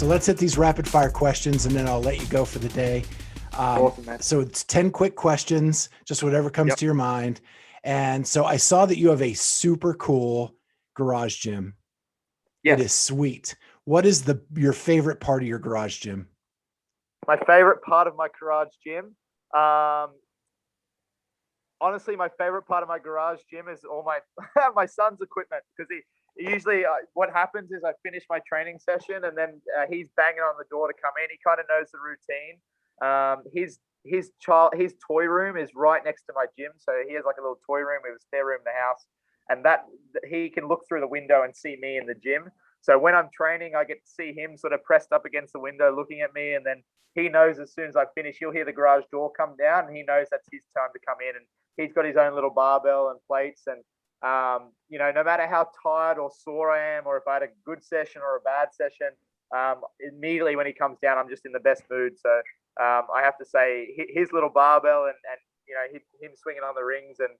So let's hit these rapid fire questions and then I'll let you go for the day. Awesome, man. So it's 10 quick questions, just whatever comes Yep. to your mind. And so I saw that you have a super cool garage gym. It is Yes. sweet. What is your favorite part of your garage gym? My favorite part of my garage gym. Honestly, my favorite part of my garage gym is all my my son's equipment, because he usually what happens is I finish my training session and then he's banging on the door to come in. He kind of knows the routine. His toy room is right next to my gym, so he has like a little toy room with a spare room in the house, and that he can look through the window and see me in the gym. So when I'm training, I get to see him sort of pressed up against the window looking at me, and then he knows as soon as I finish, he'll hear the garage door come down, and he knows that's his time to come in. And he's got his own little barbell and plates, and no matter how tired or sore I am, or if I had a good session or a bad session, immediately when he comes down, I'm just in the best mood. So I have to say, his little barbell and him swinging on the rings, and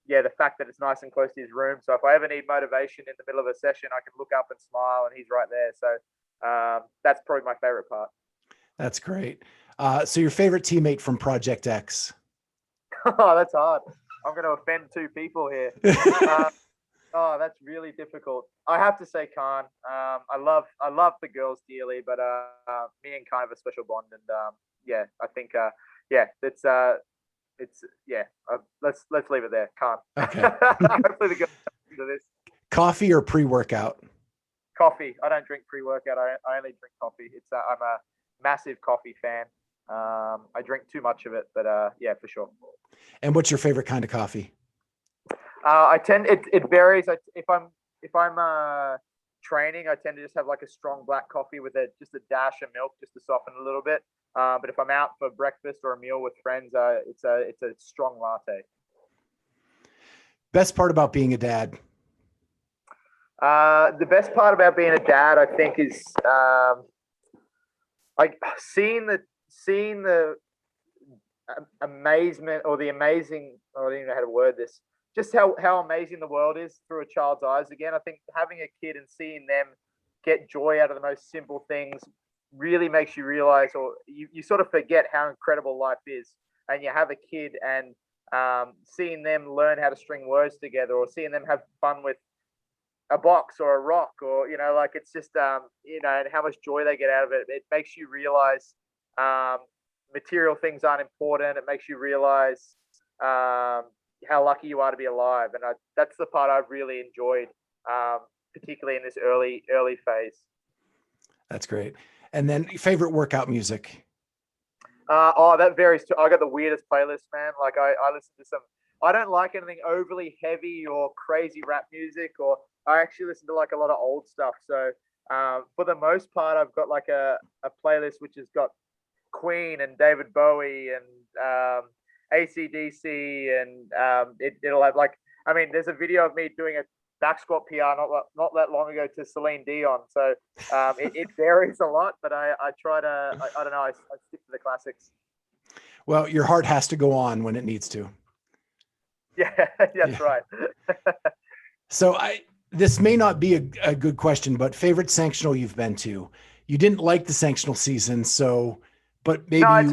the fact that it's nice and close to his room. So if I ever need motivation in the middle of a session, I can look up and smile, and he's right there. So that's probably my favorite part. That's great. So your favorite teammate from Project X? Oh, that's hard. I'm going to offend two people here. That's really difficult. I have to say Khan. I love the girls dearly, but me and Khan have a special bond, and I think let's leave it there. Khan. Okay. Hopefully the girls listen to this. Coffee or pre-workout? Coffee. I don't drink pre-workout. I only drink coffee. I'm a massive coffee fan. I drink too much of it, but for sure. And what's your favorite kind of coffee? It varies. If I'm training, I tend to just have like a strong black coffee with just a dash of milk just to soften a little bit. But if I'm out for breakfast or a meal with friends, it's a strong latte. Best part about being a dad? The best part about being a dad, I think, is like seeing the amazement, or the amazing, I don't even know how to word this, just how amazing the world is through a child's eyes again. I think having a kid and seeing them get joy out of the most simple things really makes you realize, or you sort of forget how incredible life is. And you have a kid, and seeing them learn how to string words together, or seeing them have fun with a box or a rock, or it's just and how much joy they get out of it. It makes you realize material things aren't important. It makes you realize how lucky you are to be alive, and that's the part I've really enjoyed, particularly in this early phase. That's great. And then favorite workout music? That varies too. I got the weirdest playlist, man. Like I listen to some. I don't like anything overly heavy or crazy rap music, or I actually listen to like a lot of old stuff. So for the most part, I've got like a playlist which has got Queen and David Bowie and AC/DC, and it'll have there's a video of me doing a back squat PR not that long ago to Celine Dion. So it varies a lot, but I try to, I don't know, I stick to the classics. Well, your heart has to go on when it needs to. Yeah, that's right. So this may not be a good question, but favorite sanctional you've been to? You didn't like the sanctional season, so, but maybe no, it's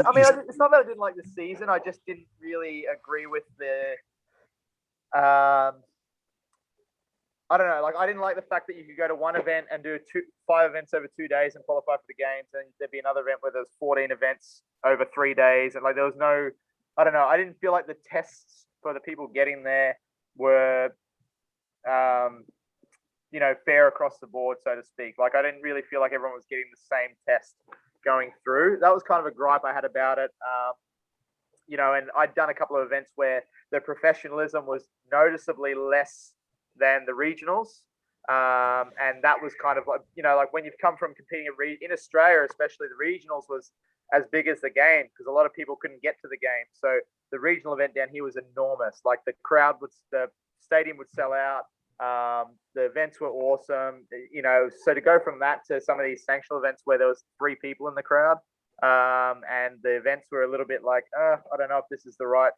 not that I didn't like the season. I just didn't really agree with the, I don't know. Like, I didn't like the fact that you could go to one event and do 5 events over 2 days and qualify for the games, and there'd be another event where there's 14 events over 3 days, and like there was no, I don't know. I didn't feel like the tests for the people getting there were, fair across the board, so to speak. Like, I didn't really feel like everyone was getting the same test going through. That was kind of a gripe I had about it. And I'd done a couple of events where the professionalism was noticeably less than the regionals. And that was kind of like when you've come from competing in Australia, especially the regionals was as big as the game, because a lot of people couldn't get to the game. So the regional event down here was enormous. Like the stadium would sell out. The events were awesome. So to go from that to some of these sanctional events where there was 3 people in the crowd, and the events were a little bit like, I don't know if this is the right,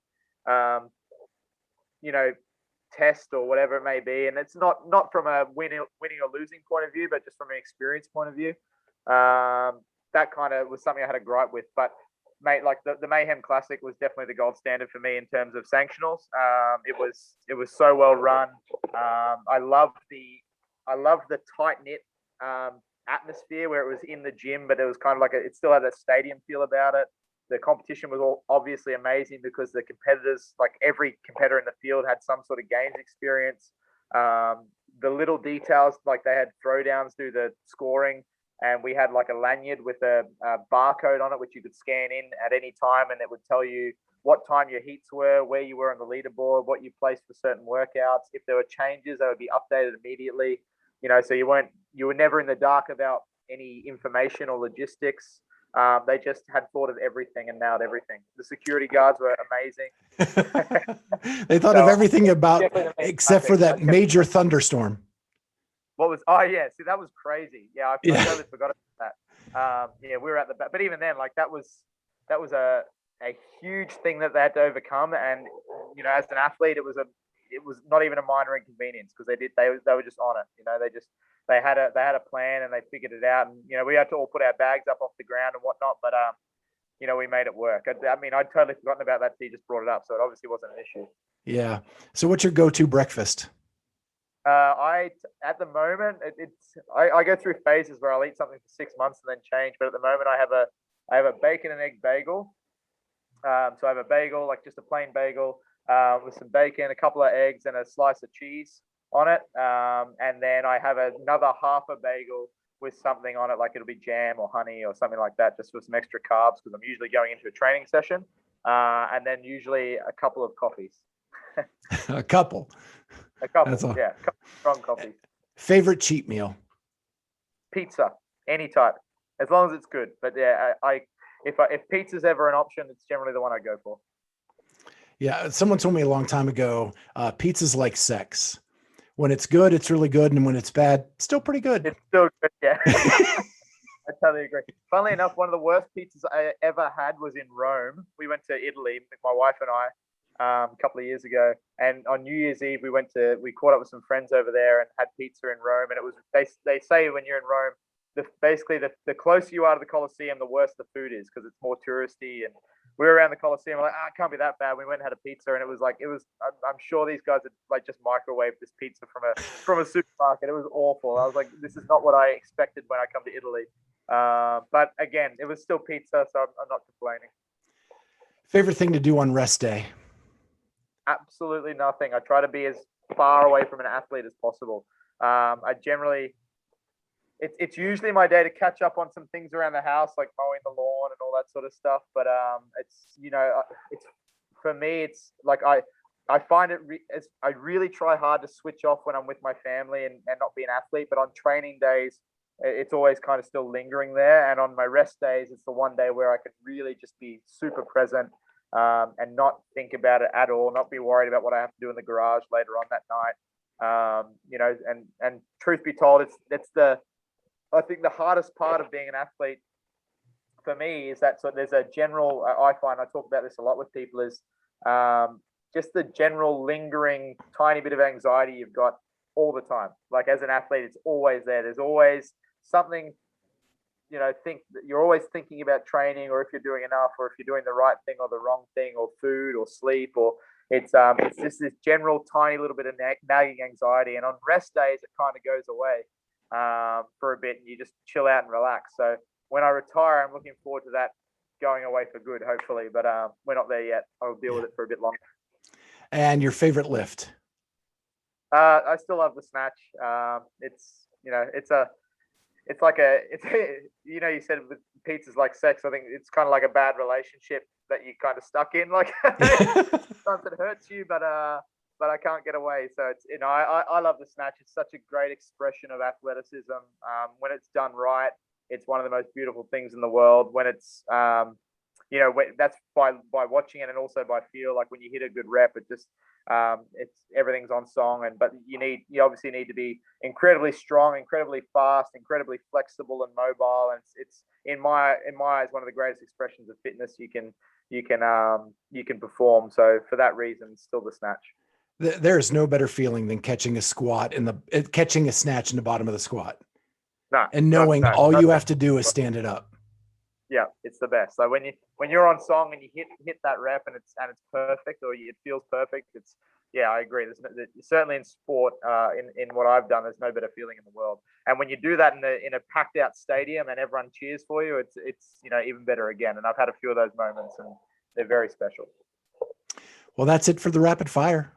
test or whatever it may be. And it's not from a winning or losing point of view, but just from an experience point of view. That kind of was something I had a gripe with. But mate, like the Mayhem Classic was definitely the gold standard for me in terms of sanctionals. It was so well run. I loved the tight knit atmosphere where it was in the gym, but it was kind of like it still had a stadium feel about it. The competition was all obviously amazing because the competitors, like every competitor in the field, had some sort of games experience. The little details, like they had throwdowns do the scoring, and we had like a lanyard with a barcode on it, which you could scan in at any time, and it would tell you what time your heats were, where you were on the leaderboard, what you placed for certain workouts. If there were changes, they would be updated immediately. So you were never in the dark about any information or logistics. They just had thought of everything and nailed everything. The security guards were amazing. They thought of everything about, except for that major thunderstorm. What was? Oh yeah, see that was crazy. Yeah, I totally forgot about that. We were at the back, but even then, like that was a huge thing that they had to overcome. And as an athlete, it was not even a minor inconvenience because they were just on it. They had a plan and they figured it out. And we had to all put our bags up off the ground and whatnot, but we made it work. I mean, I'd totally forgotten about that. So you just brought it up, so it obviously wasn't an issue. Yeah. So what's your go-to breakfast? At the moment, I go through phases where I'll eat something for 6 months and then change. But at the moment, I have a bacon and egg bagel. So I have a bagel, like just a plain bagel, with some bacon, a couple of eggs, and a slice of cheese on it. And then I have another half a bagel with something on it, like it'll be jam or honey or something like that, just for some extra carbs because I'm usually going into a training session. And then usually a couple of coffees. A couple. That's all. Yeah, a couple strong coffees. Favorite cheat meal? Pizza, any type, as long as it's good. But yeah, if pizza's ever an option, it's generally the one I go for. Yeah, someone told me a long time ago, pizza's like sex. When it's good, it's really good, and when it's bad, still pretty good. It's still good, yeah. I totally agree. Funnily enough, one of the worst pizzas I ever had was in Rome. We went to Italy, my wife and I, a couple of years ago, and on New Year's Eve we caught up with some friends over there and had pizza in Rome. And it was they say when you're in Rome, the closer you are to the Colosseum, the worse the food is because it's more touristy. And we were around the Colosseum, we're like, it can't be that bad. We went and had a pizza, and it was. I'm sure these guys had like just microwaved this pizza from a supermarket. It was awful. I was like, this is not what I expected when I come to Italy. But again, it was still pizza, so I'm not complaining. Favorite thing to do on rest day? Absolutely nothing. I try to be as far away from an athlete as possible. It's usually my day to catch up on some things around the house, like mowing the lawn and all that sort of stuff. But it's for me, it's like I find it. I really try hard to switch off when I'm with my family and not be an athlete. But on training days, it's always kind of still lingering there. And on my rest days, it's the one day where I can really just be super present. And not think about it at all, not be worried about what I have to do in the garage later on that night. And truth be told, I think the hardest part of being an athlete for me is that there's a general, I find, I talk about this a lot with people, is just the general lingering tiny bit of anxiety you've got all the time. Like as an athlete, it's always there. There's always something, you're always thinking about training, or if you're doing enough, or if you're doing the right thing or the wrong thing, or food or sleep, or it's just this general tiny little bit of nagging anxiety. And on rest days, it kind of goes away for a bit, and you just chill out and relax. So when I retire, I'm looking forward to that going away for good, hopefully. But we're not there yet. I'll deal with it for a bit longer. And your favorite lift? I still love the snatch. You said with pizza's like sex. I think it's kind of like a bad relationship that you kind of stuck in. Like sometimes it hurts you, but I can't get away. So it's I love the snatch. It's such a great expression of athleticism. When it's done right, it's one of the most beautiful things in the world. When it's that's by watching it and also by feel. Like when you hit a good rep, it just everything's on song. But you obviously need to be incredibly strong, incredibly fast, incredibly flexible and mobile. And it's in my eyes one of the greatest expressions of fitness you can perform. So for that reason, it's still the snatch. There is no better feeling than catching a snatch in the bottom of the squat. No, and knowing no, all no. you have to do is stand it up. Yeah, it's the best. So when you're on song and you hit that rep and it's perfect, or it feels perfect, it's yeah, I agree. Certainly in sport, in what I've done, there's no better feeling in the world. And when you do that in a packed out stadium and everyone cheers for you, it's even better again. And I've had a few of those moments, and they're very special. Well, that's it for the rapid fire.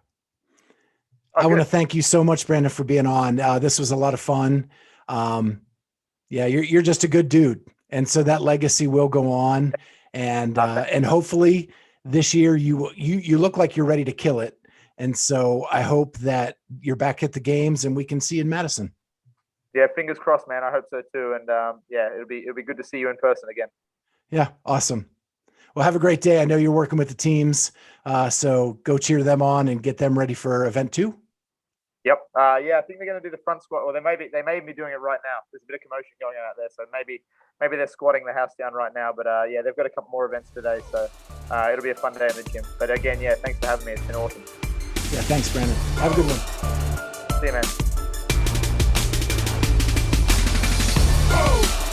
Oh, I want to good. thank you so much, Brandon, for being on. This was a lot of fun. Yeah, you're just a good dude, and so that legacy will go on. And hopefully this year you look like you're ready to kill it. And so I hope that you're back at the games and we can see you in Madison. Yeah, fingers crossed, man. I hope so too. And yeah, it'll be good to see you in person again. Yeah, awesome. Well, have a great day. I know you're working with the teams, so go cheer them on and get them ready for event 2. Yep. Yeah, I think they're going to do the front squat. Well, they may be doing it right now. There's a bit of commotion going on out there, so maybe they're squatting the house down right now. But yeah, they've got a couple more events today, so it'll be a fun day in the gym. But again, yeah, thanks for having me. It's been awesome. Yeah, thanks, Brandon. Have a good one. See you, man. Oh!